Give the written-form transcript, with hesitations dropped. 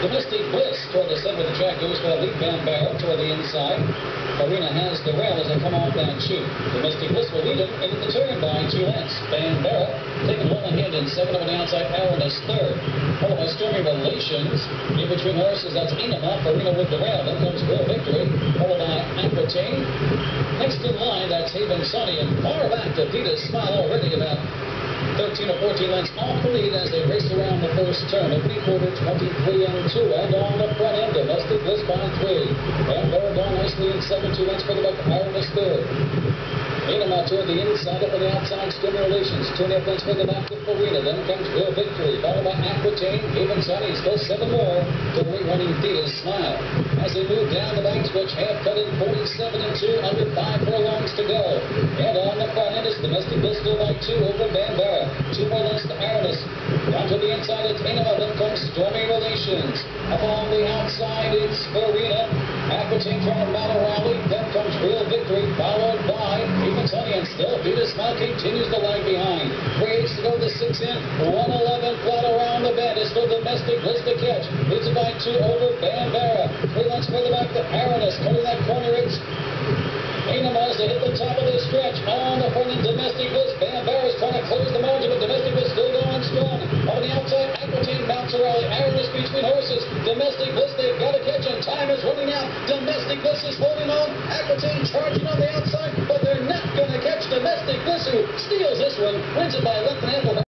Domestic Bliss toward the center of the track goes for the lead. Bambera toward the inside. Farina has the rail as they come off that chute. Domestic Bliss will lead him into the turn by 2 lengths. Bambera taking well ahead in 7 over the outside. Aaron is third. Followed by Stormy Relations. In between horses, that's Enema. Farina with the rail. Then comes Real Victory. Followed by Aquitaine. Next in line, that's Haven Sunny. And far back to Vita's Smile already about 13 or 14 lengths off the lead as they race around the first turn. A three-quarter, 23 and 2. And on the front end, Domestic Bliss by 3. Bambera gone nicely in 7, 2 lengths for the buck. Aaron is third. Enema toward the inside, up on the outside, Stormy Relations. 2.5 lengths for the back to Farina. Then comes Real Victory, followed by Aquitaine. Haven Sunny, still 7 more to the lead running Vita's Smile. As they move down the backstretch, half cut in 47 and 2, under 5 furlongs to go. And on the front end is Domestic Bliss still by 2 over Bambera. 2 more lengths to Aramis. Down to the inside, it's Enema. Then comes Stormy Relations. Up on the outside, it's Farina. Aquitaine trying to mount a rally. Then comes Real Victory, followed by Haven Sunny, and still Vita's Smile continues to lag behind. 3/8 to go, the 6 in. 111 flat around the bend. It's still Domestic Bliss to catch. Leads it by 2 over Bambera. 3 lengths further back to Aramis. Cutting that corner, it's Enema as they hit the top of the stretch. On the front end, Domestic Bliss. Bambera's trying to close the margin, but Domestic Bliss still going strong. On the outside, Aquitaine mounts a rally. Aramis between horses. Domestic Bliss, they've got to catch, and time is running out. Domestic Bliss is holding on. Aquitaine charging on the outside, but they're not going to catch Domestic Bliss, who steals this one, wins it by less than half.